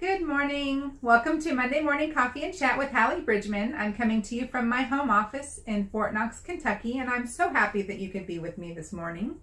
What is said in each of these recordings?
Good morning. Welcome to Monday Morning Coffee and Chat with Hallee Bridgeman. I'm coming to you from my home office in Fort Knox, Kentucky, and I'm so happy that you could be with me this morning.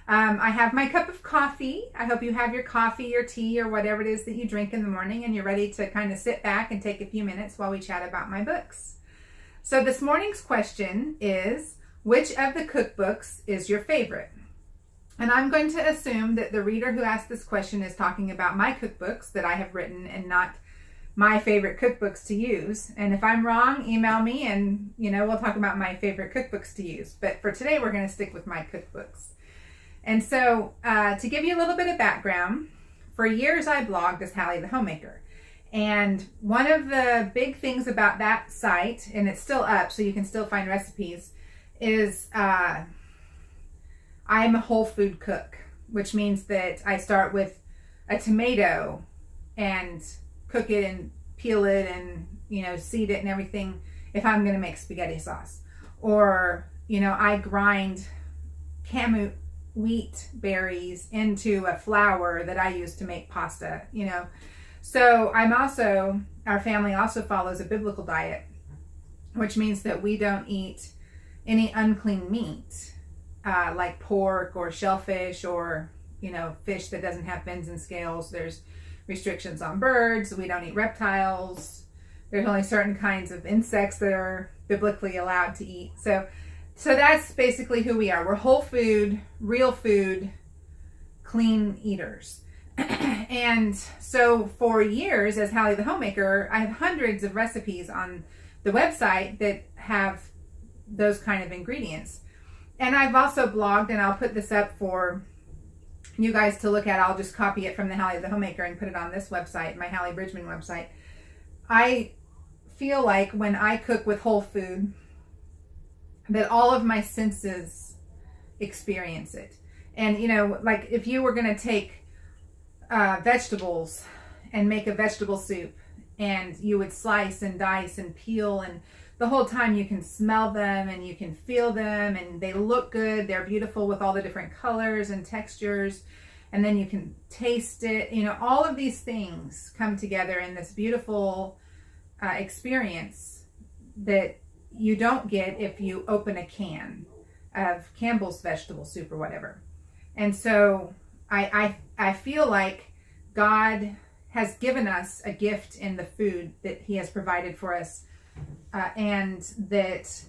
I have my cup of coffee. I hope you have your coffee or tea or whatever it is that you drink in the morning, and you're ready to kind of sit back and take a few minutes while we chat about my books. So this morning's question is, which of the cookbooks is your favorite? And I'm going to assume that the reader who asked this question is talking about my cookbooks that I have written and not my favorite cookbooks to use. And if I'm wrong, email me and, we'll talk about my favorite cookbooks to use. But for today, we're going to stick with my cookbooks. And so to give you a little bit of background, for years I blogged as Hallee the Homemaker. And one of the big things about that site, and it's still up so you can still find recipes, is I'm a whole food cook, which means that I start with a tomato and cook it and peel it and, seed it and everything if I'm going to make spaghetti sauce. Or, I grind kamut wheat berries into a flour that I use to make pasta, So our family also follows a biblical diet, which means that we don't eat any unclean meat. Like pork or shellfish or, fish that doesn't have fins and scales. There's restrictions on birds. We don't eat reptiles. There's only certain kinds of insects that are biblically allowed to eat. So that's basically who we are. We're whole food, real food, clean eaters. And so for years as Hallee the Homemaker, I have hundreds of recipes on the website that have those kind of ingredients. And I've also blogged, and I'll put this up for you guys to look at. I'll just copy it from the Hallee the Homemaker and put it on this website, my Hallee Bridgeman website. I feel like when I cook with whole food, that all of my senses experience it. And, like if you were going to take vegetables and make a vegetable soup, and you would slice and dice and peel, and the whole time you can smell them and you can feel them and they look good. They're beautiful with all the different colors and textures. And then you can taste it. All of these things come together in this beautiful experience that you don't get if you open a can of Campbell's vegetable soup or whatever. And so I feel like God has given us a gift in the food that he has provided for us. And that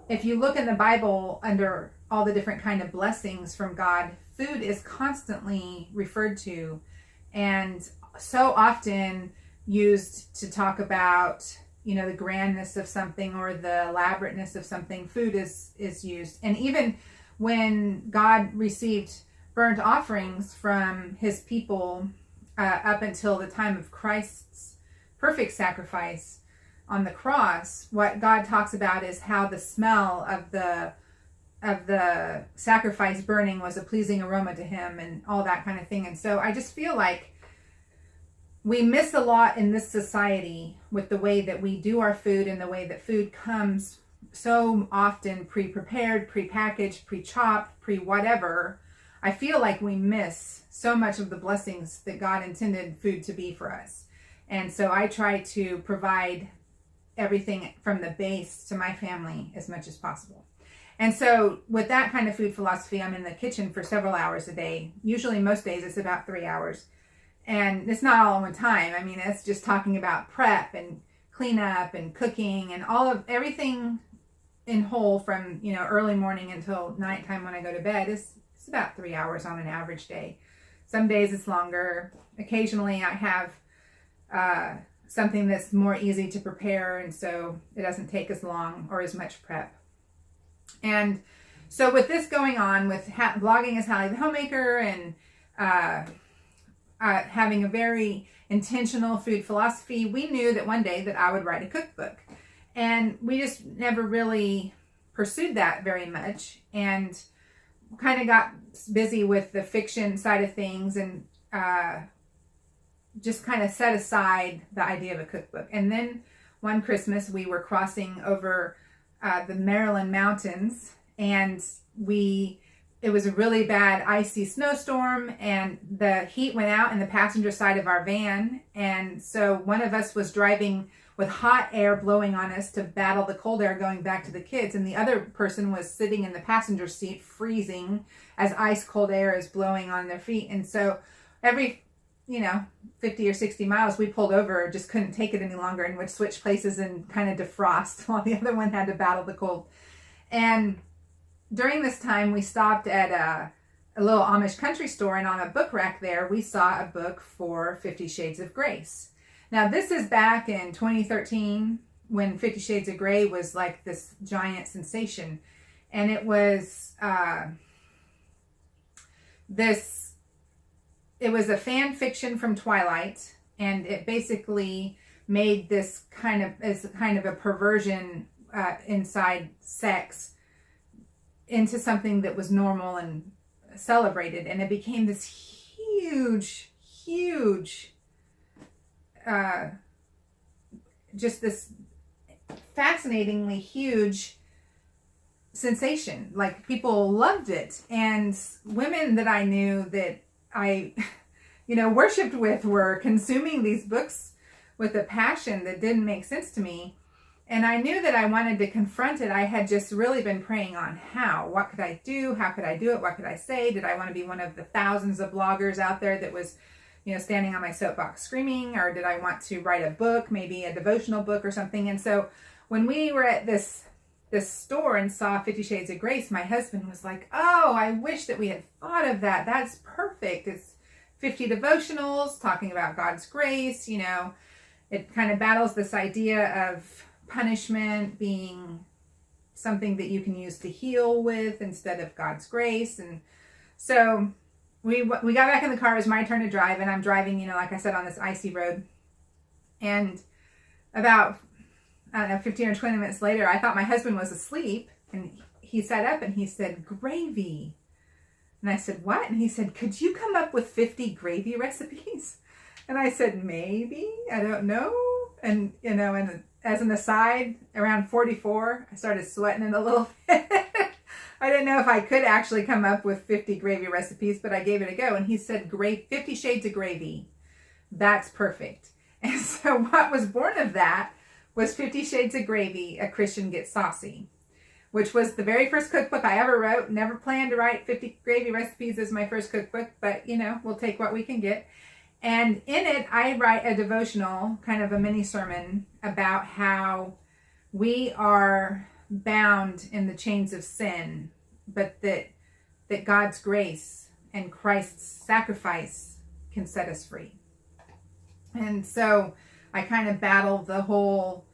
if you look in the Bible under all the different kind of blessings from God, food is constantly referred to and so often used to talk about, the grandness of something or the elaborateness of something. Food is used. And even when God received burnt offerings from his people up until the time of Christ's perfect sacrifice on the cross, what God talks about is how the smell of the sacrifice burning was a pleasing aroma to him and all that kind of thing. And so I just feel like we miss a lot in this society with the way that we do our food and the way that food comes so often pre-prepared, pre-packaged, pre-chopped, pre-whatever. I feel like we miss so much of the blessings that God intended food to be for us. And so I try to provide everything from the base to my family as much as possible. And so with that kind of food philosophy, I'm in the kitchen for several hours a day. Usually most days it's about 3 hours. And it's not all in one time. I mean, it's just talking about prep and cleanup and cooking and all of everything in whole from, early morning until nighttime when I go to bed. It's about 3 hours on an average day. Some days it's longer. Occasionally I have something that's more easy to prepare, and so it doesn't take as long or as much prep. And so with this going on, with blogging as Hallee the Homemaker and having a very intentional food philosophy, we knew that one day that I would write a cookbook. And we just never really pursued that very much, and kind of got busy with the fiction side of things and just kind of set aside the idea of a cookbook. And then one Christmas we were crossing over the Maryland mountains, and we it was a really bad icy snowstorm, and the heat went out in the passenger side of our van. And so one of us was driving with hot air blowing on us to battle the cold air going back to the kids. And the other person was sitting in the passenger seat freezing as ice cold air is blowing on their feet. And so every, 50 or 60 miles, we pulled over, just couldn't take it any longer, and would switch places and kind of defrost while the other one had to battle the cold. And during this time, we stopped at a little Amish country store, and on a book rack there, we saw a book for 50 Shades of Grace. Now, this is back in 2013 when 50 Shades of Grey was like this giant sensation. And it was it was a fan fiction from Twilight, and it basically made this kind of a perversion inside sex into something that was normal and celebrated. And it became this huge just this fascinatingly huge sensation. Like, people loved it, and women that I knew that I worshipped with were consuming these books with a passion that didn't make sense to me. And I knew that I wanted to confront it. I had just really been praying on what could I do? How could I do it? What could I say? Did I want to be one of the thousands of bloggers out there that was standing on my soapbox screaming? Or did I want to write a book, maybe a devotional book or something? And so when we were at this store and saw 50 Shades of Grace, my husband was like, oh, I wish that we had thought of that. That's perfect. It's 50 devotionals talking about God's grace. It kind of battles this idea of punishment being something that you can use to heal with instead of God's grace. And so we got back in the car. It was my turn to drive, and I'm driving, like I said, on this icy road. And about, 15 or 20 minutes later, I thought my husband was asleep, and he sat up and he said, gravy. And I said, what? And he said, could you come up with 50 gravy recipes? And I said, maybe, I don't know. And, and as an aside, around 44, I started sweating it a little bit. I didn't know if I could actually come up with 50 gravy recipes, but I gave it a go. And he said, 50 Shades of Gravy. That's perfect. And so what was born of that was 50 Shades of Gravy, A Christian Gets Saucy, which was the very first cookbook I ever wrote. Never planned to write 50 gravy recipes as my first cookbook, but we'll take what we can get. And in it, I write a devotional, kind of a mini sermon about how we are bound in the chains of sin, but that God's grace and Christ's sacrifice can set us free. And so I kind of battle the whole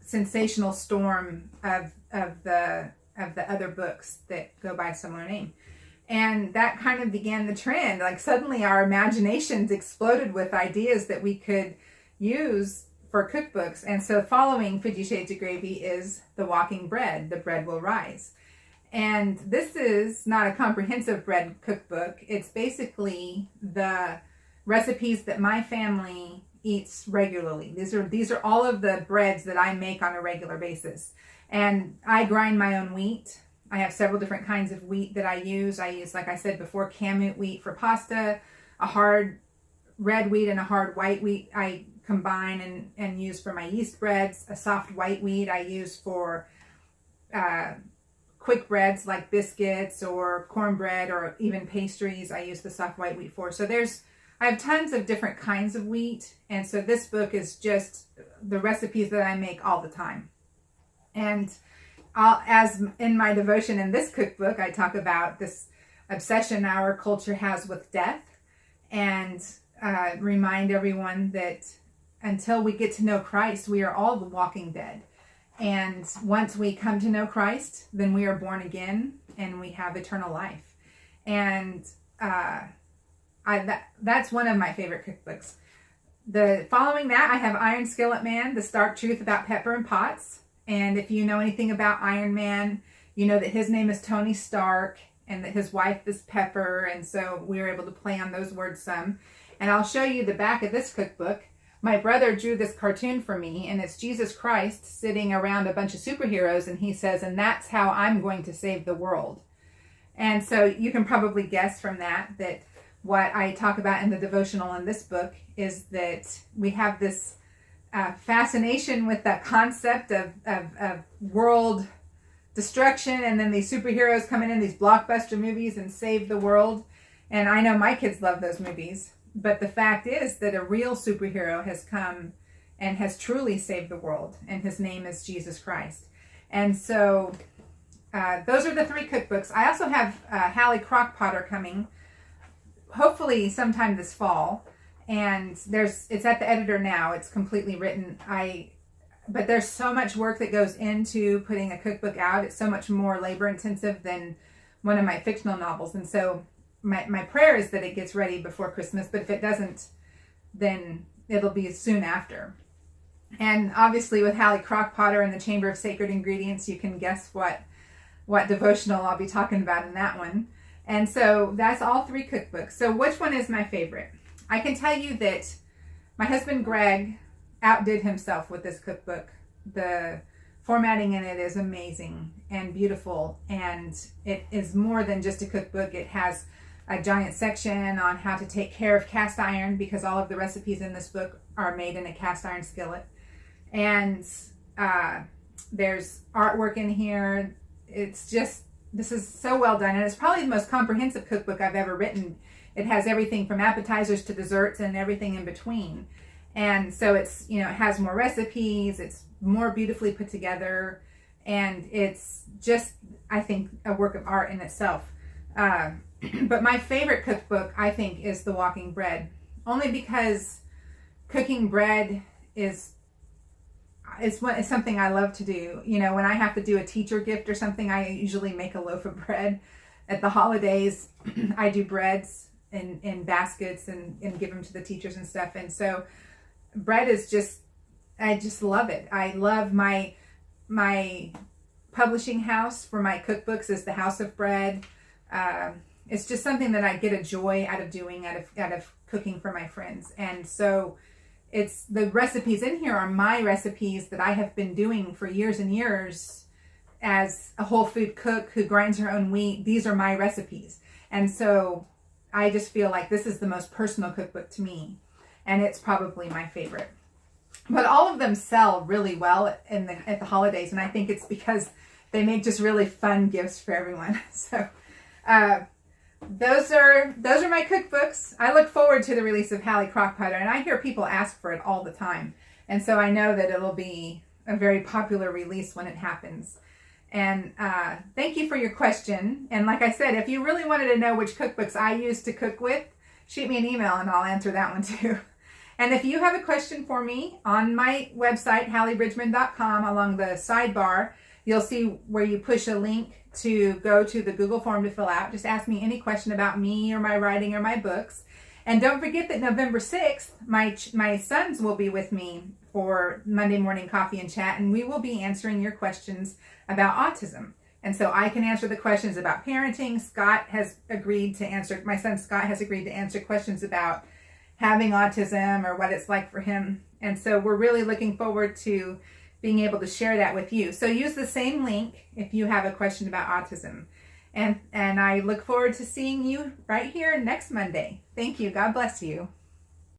sensational storm of the other books that go by a similar name. And that kind of began the trend. Like, suddenly our imaginations exploded with ideas that we could use for cookbooks. And so following 50 Shades of Gravy is The Walking Bread, The Bread Will Rise. And this is not a comprehensive bread cookbook. It's basically the recipes that my family eats regularly. These are all of the breads that I make on a regular basis. And I grind my own wheat. I have several different kinds of wheat that I use. I use, like I said before, kamut wheat for pasta, a hard red wheat and a hard white wheat I combine and use for my yeast breads. A soft white wheat I use for quick breads like biscuits or cornbread or even pastries. I use the soft white wheat for. So I have tons of different kinds of wheat. And so this book is just the recipes that I make all the time. And as in my devotion in this cookbook, I talk about this obsession our culture has with death, and remind everyone that until we get to know Christ, we are all the walking dead. And once we come to know Christ, then we are born again and we have eternal life. And that's one of my favorite cookbooks. Following that, I have Iron Skillet Man, The Stark Truth About Pepper and Pots. And if you know anything about Iron Man, you know that his name is Tony Stark and that his wife is Pepper. And so we were able to play on those words some. And I'll show you the back of this cookbook. My brother drew this cartoon for me, and it's Jesus Christ sitting around a bunch of superheroes. And he says, and that's how I'm going to save the world. And so you can probably guess from that what I talk about in the devotional in this book is that we have this fascination with the concept of world destruction, and then these superheroes coming in these blockbuster movies and save the world. And I know my kids love those movies, but the fact is that a real superhero has come and has truly saved the world, and his name is Jesus Christ. And so those are the 3 cookbooks. I also have Hallee Crock-Potter coming, hopefully sometime this fall. And it's at the editor now. It's completely written. But there's so much work that goes into putting a cookbook out. It's so much more labor intensive than one of my fictional novels. And so my prayer is that it gets ready before Christmas. But if it doesn't, then it'll be soon after. And obviously with Hallee Crock-Potter and the Chamber of Sacred Ingredients, you can guess what devotional I'll be talking about in that one. And so that's all 3 cookbooks. So which one is my favorite? I can tell you that my husband Greg outdid himself with this cookbook. The formatting in it is amazing and beautiful, and it is more than just a cookbook. It has a giant section on how to take care of cast iron, because all of the recipes in this book are made in a cast iron skillet. And there's artwork in here. It's just, this is so well done, and it's probably the most comprehensive cookbook I've ever written. It has everything from appetizers to desserts and everything in between. And so it's, it has more recipes, it's more beautifully put together, and it's just, I think, a work of art in itself. But my favorite cookbook, I think, is The Walking Bread, only because cooking bread is something I love to do. When I have to do a teacher gift or something, I usually make a loaf of bread. At the holidays, I do breads in baskets and give them to the teachers and stuff. And so bread is just, I just love it. I love my publishing house for my cookbooks is the House of Bread. It's just something that I get a joy out of doing, out of cooking for my friends. And so it's, the recipes in here are my recipes that I have been doing for years and years as a whole food cook who grinds her own wheat. These are my recipes. And so I just feel like this is the most personal cookbook to me, and it's probably my favorite. But all of them sell really well at the holidays, and I think it's because they make just really fun gifts for everyone. So those are my cookbooks. I look forward to the release of Hallee Crock-Potter, and I hear people ask for it all the time. And so I know that it'll be a very popular release when it happens. And thank you for your question. And like I said, if you really wanted to know which cookbooks I use to cook with, shoot me an email and I'll answer that one too. And if you have a question for me, on my website, halleebridgeman.com, along the sidebar, you'll see where you push a link to go to the Google form to fill out. Just ask me any question about me or my writing or my books. And don't forget that November 6th, my sons will be with me for Monday morning coffee and chat, and we will be answering your questions about autism. And so I can answer the questions about parenting. Scott has agreed to answer, my son Scott has agreed to answer questions about having autism or what it's like for him. And so we're really looking forward to being able to share that with you. So use the same link if you have a question about autism. And I look forward to seeing you right here next Monday. Thank you. God bless you.